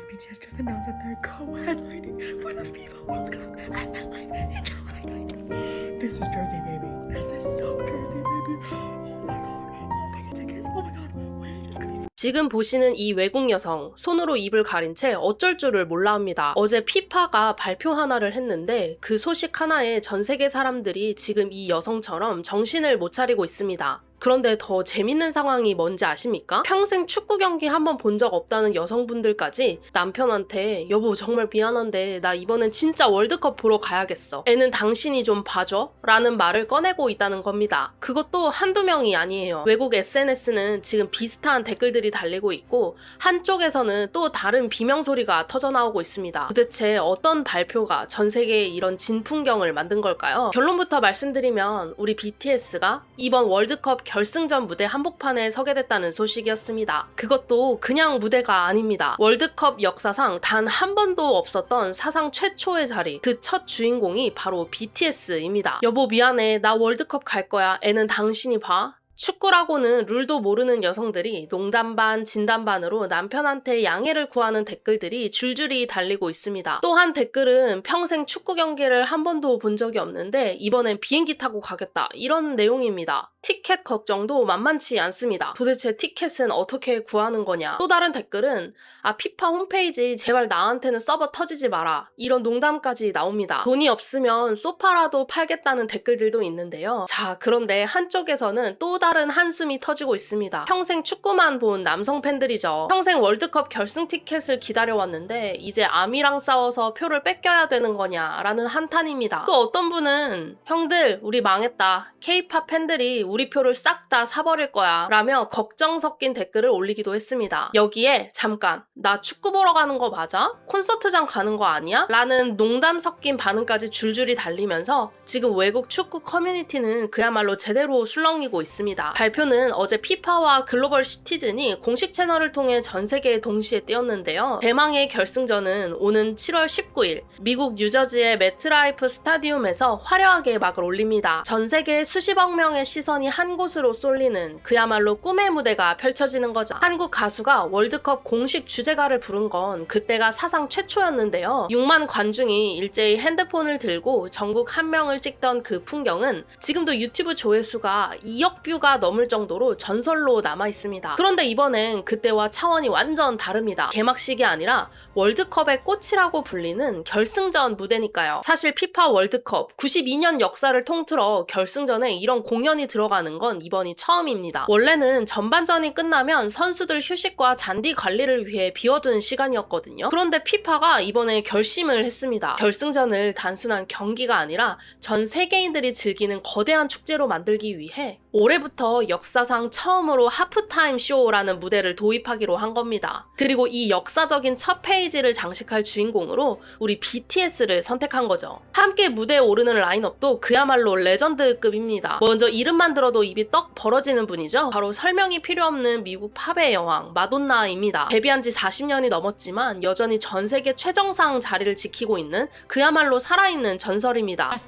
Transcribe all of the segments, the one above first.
guys, BTS just announced that they're co-headlining for the FIFA World Cup at MetLife in July 19th. This is Jersey, baby. This is so Jersey, baby. Oh my god. Oh my god, tickets. Oh my god. Wait, it's gonna be 지금 보시는 이 외국 여성, 손으로 입을 가린 채 어쩔 줄을 몰라 합니다. 어제 피파가 발표 하나를 했는데 그 소식 하나에 전 세계 사람들이 지금 이 여성처럼 정신을 못 차리고 있습니다. 그런데 더 재밌는 상황이 뭔지 아십니까? 평생 축구 경기 한번 본 적 없다는 여성분들까지 남편한테 여보 정말 미안한데 나 이번엔 진짜 월드컵 보러 가야겠어. 애는 당신이 좀 봐줘? 라는 말을 꺼내고 있다는 겁니다. 그것도 한두 명이 아니에요. 외국 SNS는 지금 비슷한 댓글들이 달리고 있고 한쪽에서는 또 다른 비명소리가 터져나오고 있습니다. 도대체 어떤 발표가 전 세계에 이런 진풍경을 만든 걸까요? 결론부터 말씀드리면 우리 BTS가 이번 월드컵 결승전 무대 한복판에 서게 됐다는 소식이었습니다. 그것도 그냥 무대가 아닙니다. 월드컵 역사상 단 한 번도 없었던 사상 최초의 자리, 그 첫 주인공이 바로 BTS입니다. 여보 미안해, 나 월드컵 갈 거야. 애는 당신이 봐. 축구라고는 룰도 모르는 여성들이 농담 반 진담 반으로 남편한테 양해를 구하는 댓글들이 줄줄이 달리고 있습니다. 또 한 댓글은 평생 축구 경기를 한 번도 본 적이 없는데 이번엔 비행기 타고 가겠다, 이런 내용입니다. 티켓 걱정도 만만치 않습니다. 도대체 티켓은 어떻게 구하는 거냐. 또 다른 댓글은 피파 홈페이지 제발 나한테는 서버 터지지 마라, 이런 농담까지 나옵니다. 돈이 없으면 소파라도 팔겠다는 댓글들도 있는데요. 자, 그런데 한쪽에서는 또 다른 한숨이 터지고 있습니다. 평생 축구만 본 남성 팬들이죠. 평생 월드컵 결승 티켓을 기다려왔는데 이제 아미랑 싸워서 표를 뺏겨야 되는 거냐라는 한탄입니다. 또 어떤 분은 형들 우리 망했다, K-팝 팬들이 우리 표를 싹 다 사버릴 거야 라며 걱정 섞인 댓글을 올리기도 했습니다. 여기에 잠깐 나 축구 보러 가는 거 맞아? 콘서트장 가는 거 아니야? 라는 농담 섞인 반응까지 줄줄이 달리면서 지금 외국 축구 커뮤니티는 그야말로 제대로 술렁이고 있습니다. 발표는 어제 피파와 글로벌 시티즌이 공식 채널을 통해 전 세계에 동시에 띄웠는데요. 대망의 결승전은 오는 7월 19일 미국 뉴저지의 매트라이프 스타디움에서 화려하게 막을 올립니다. 전 세계 수십억 명의 시선이 한 곳으로 쏠리는 그야말로 꿈의 무대가 펼쳐지는 거죠. 한국 가수가 월드컵 공식 주제가를 부른 건 그때가 사상 최초였는데요. 6만 관중이 일제히 핸드폰을 들고 전국 한 명을 찍던 그 풍경은 지금도 유튜브 조회수가 2억 뷰가 넘을 정도로 전설로 남아 있습니다. 그런데 이번엔 그때와 차원이 완전 다릅니다. 개막식이 아니라 월드컵의 꽃이라고 불리는 결승전 무대니까요. 사실 피파 월드컵 92년 역사를 통틀어 결승전에 이런 공연이 들어가는 건 이번이 처음입니다. 원래는 전반전이 끝나면 선수들 휴식과 잔디 관리를 위해 비워둔 시간이었거든요. 그런데 피파가 이번에 결심을 했습니다. 결승전을 단순한 경기가 아니라 전 세계인들이 즐기는 거대한 축제로 만들기 위해 올해부터 역사상 처음으로 하프타임 쇼라는 무대를 도입하기로 한 겁니다. 그리고 이 역사적인 첫 페이지를 장식할 주인공으로 우리 BTS를 선택한 거죠. 함께 무대에 오르는 라인업도 그야말로 레전드급입니다. 먼저 이름만 들어도 입이 떡 벌어지는 분이죠. 바로 설명이 필요 없는 미국 팝의 여왕 마돈나입니다. 데뷔한 지 40년이 넘었지만 여전히 전 세계 최정상 자리를 지키고 있는 그야말로 살아있는 전설입니다.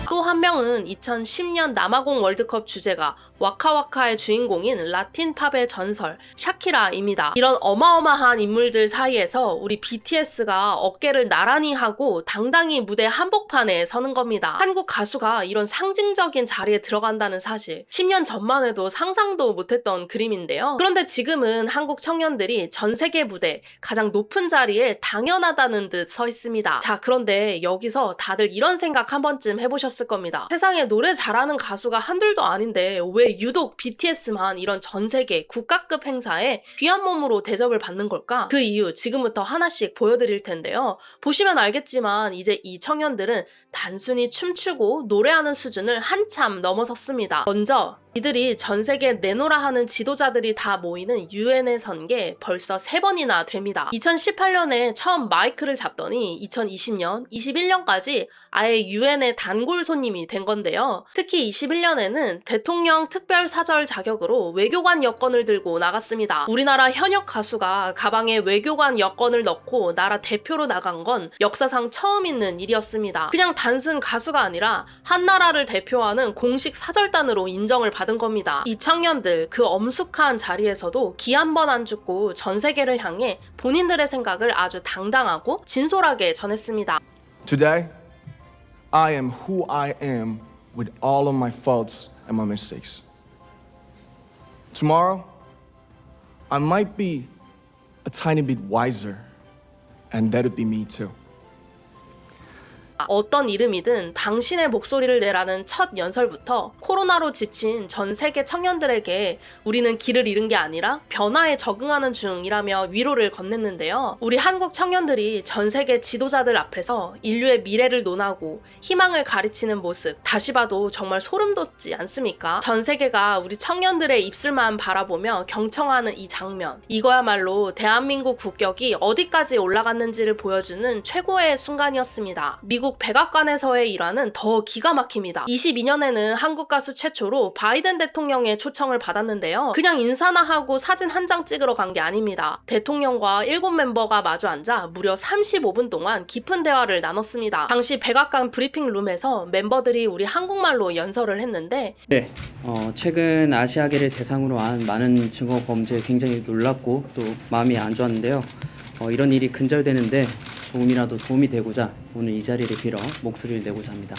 또 한 명은 2010년 남아공 월드컵 주제가 와카와카의 주인공인 라틴 팝의 전설 샤키라입니다. 이런 어마어마한 인물들 사이에서 우리 BTS가 어깨를 나란히 하고 당당히 무대 한복판에 서는 겁니다. 한국 가수가 이런 상징적인 자리에 들어간다는 사실 10년 전만 해도 상상도 못했던 그림인데요. 그런데 지금은 한국 청년들이 전 세계 무대 가장 높은 자리에 당연하다는 듯 서 있습니다. 자, 그런데 여기서 다들 이런 생각 한 번쯤 해보셨을 겁니다. 세상에 노래 잘하는 가수가 한둘도 아닌데 왜 유독 BTS만 이런 전 세계 국가급 행사에 귀한 몸으로 대접을 받는 걸까? 그 이유 지금부터 하나씩 보여드릴 텐데요. 보시면 알겠지만 이제 이 청년들은 단순히 춤추고 노래하는 수준을 한참 넘어섰습니다. 먼저 이들이 전 세계 내노라 하는 지도자들이 다 모이는 유엔에 선 게 벌써 3번이나 됩니다. 2018년에 처음 마이크를 잡더니 2020년, 21년까지 아예 유엔의 단골 손님이 된 건데요. 특히 21년에는 대통령 특별사절 자격으로 외교관 여권을 들고 나갔습니다. 우리나라 현역 가수가 가방에 외교관 여권을 넣고 나라 대표로 나간 건 역사상 처음 있는 일이었습니다. 그냥 단순 가수가 아니라 한 나라를 대표하는 공식 사절단으로 인정을 받은 받은 겁니다. 이 청년들 그 엄숙한 자리에서도 기 한 번 안 죽고 전 세계를 향해 본인들의 생각을 아주 당당하고 진솔하게 전했습니다. Today, I am who I am with all of my faults and my mistakes. Tomorrow, I might be a tiny bit wiser, and that'll be me too. 어떤 이름이든 당신의 목소리를 내라는 첫 연설부터 코로나로 지친 전 세계 청년들에게 우리는 길을 잃은 게 아니라 변화에 적응하는 중이라며 위로를 건넸는데요. 우리 한국 청년들이 전 세계 지도자들 앞에서 인류의 미래를 논하고 희망을 가르치는 모습 다시 봐도 정말 소름 돋지 않습니까? 전 세계가 우리 청년들의 입술만 바라보며 경청하는 이 장면, 이거야말로 대한민국 국격이 어디까지 올라갔는지를 보여주는 최고의 순간이었습니다. 미국 백악관에서의 일화는 더 기가 막힙니다. 22년에는 한국 가수 최초로 바이든 대통령의 초청을 받았는데요. 그냥 인사나 하고 사진 한 장 찍으러 간 게 아닙니다. 대통령과 7멤버가 마주 앉아 무려 35분 동안 깊은 대화를 나눴습니다. 당시 백악관 브리핑룸에서 멤버들이 우리 한국말로 연설을 했는데 네, 최근 아시아계를 대상으로 한 많은 증오 범죄에 굉장히 놀랍고 또 마음이 안 좋았는데요. 이런 일이 근절되는데 조금이라도 도움이 되고자 오늘 이 자리를 빌어 목소리를 내고자 합니다.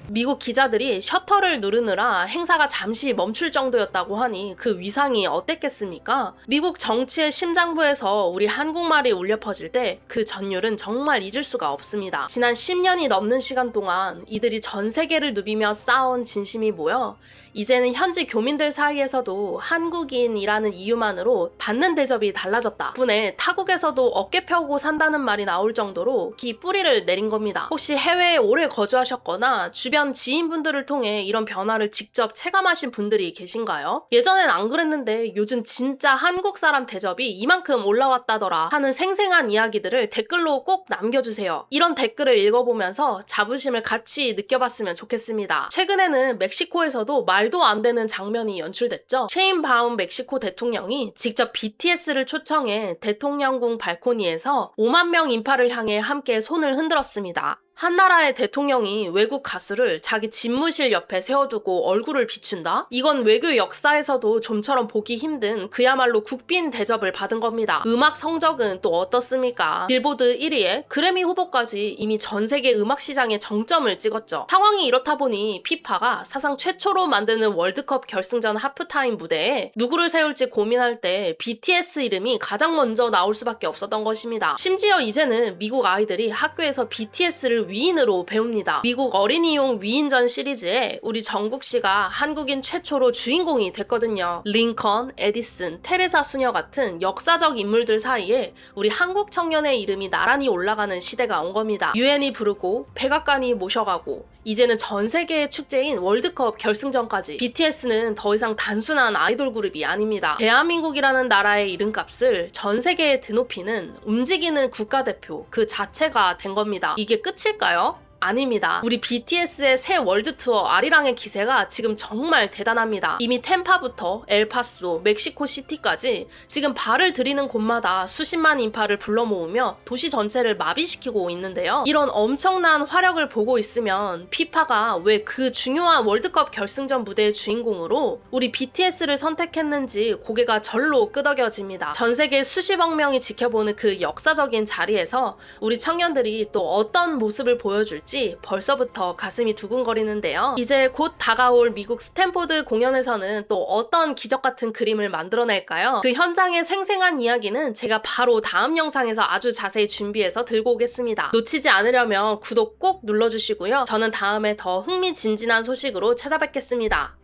미국 기자들이 셔터를 누르느라 행사가 잠시 멈출 정도였다고 하니 그 위상이 어땠겠습니까? 미국 정치의 심장부에서 우리 한국말이 울려 퍼질 때 그 전율은 정말 잊을 수가 없습니다. 지난 10년이 넘는 시간 동안 이들이 전 세계를 누비며 쌓아온 진심이 모여 이제는 현지 교민들 사이에서도 한국인이라는 이유만으로 받는 대접이 달라졌다. 덕분에 타국에서도 어깨 펴고 산다는 말이 나올 정도로 기 뿌리를 내린 겁니다. 혹시 해외에 오래 거주하셨거나 주변 지인분들을 통해 이런 변화를 직접 체감하신 분들이 계신가요? 예전엔 안 그랬는데 요즘 진짜 한국 사람 대접이 이만큼 올라왔다더라 하는 생생한 이야기들을 댓글로 꼭 남겨주세요. 이런 댓글을 읽어보면서 자부심을 같이 느껴봤으면 좋겠습니다. 최근에는 멕시코에서도 말도 안 되는 장면이 연출됐죠. 셰인바움 멕시코 대통령이 직접 BTS를 초청해 대통령궁 발코니에서 5만 명 인파를 향해 함께 손을 흔들었습니다. 한 나라의 대통령이 외국 가수를 자기 집무실 옆에 세워두고 얼굴을 비춘다? 이건 외교 역사에서도 좀처럼 보기 힘든 그야말로 국빈 대접을 받은 겁니다. 음악 성적은 또 어떻습니까? 빌보드 1위에 그래미 후보까지 이미 전 세계 음악 시장에 정점을 찍었죠. 상황이 이렇다 보니 피파가 사상 최초로 만드는 월드컵 결승전 하프타임 무대에 누구를 세울지 고민할 때 BTS 이름이 가장 먼저 나올 수밖에 없었던 것입니다. 심지어 이제는 미국 아이들이 학교에서 BTS를 위인으로 배웁니다. 미국 어린이용 위인전 시리즈에 우리 정국 씨가 한국인 최초로 주인공이 됐거든요. 링컨, 에디슨, 테레사 수녀 같은 역사적 인물들 사이에 우리 한국 청년의 이름이 나란히 올라가는 시대가 온 겁니다. 유엔이 부르고 백악관이 모셔가고 이제는 전 세계의 축제인 월드컵 결승전까지 BTS는 더 이상 단순한 아이돌 그룹이 아닙니다. 대한민국이라는 나라의 이름값을 전 세계에 드높이는 움직이는 국가대표 그 자체가 된 겁니다. 이게 끝일까요? 아닙니다. 우리 BTS의 새 월드투어 아리랑의 기세가 지금 정말 대단합니다. 이미 템파부터 엘파소, 멕시코시티까지 지금 발을 들이는 곳마다 수십만 인파를 불러 모으며 도시 전체를 마비시키고 있는데요. 이런 엄청난 화력을 보고 있으면 피파가 왜 그 중요한 월드컵 결승전 무대의 주인공으로 우리 BTS를 선택했는지 고개가 절로 끄덕여집니다. 전 세계 수십억 명이 지켜보는 그 역사적인 자리에서 우리 청년들이 또 어떤 모습을 보여줄지 벌써부터 가슴이 두근거리는데요. 이제 곧 다가올 미국 스탠포드 공연에서는 또 어떤 기적 같은 그림을 만들어낼까요? 그 현장의 생생한 이야기는 제가 바로 다음 영상에서 아주 자세히 준비해서 들고 오겠습니다. 놓치지 않으려면 구독 꼭 눌러주시고요. 저는 다음에 더 흥미진진한 소식으로 찾아뵙겠습니다.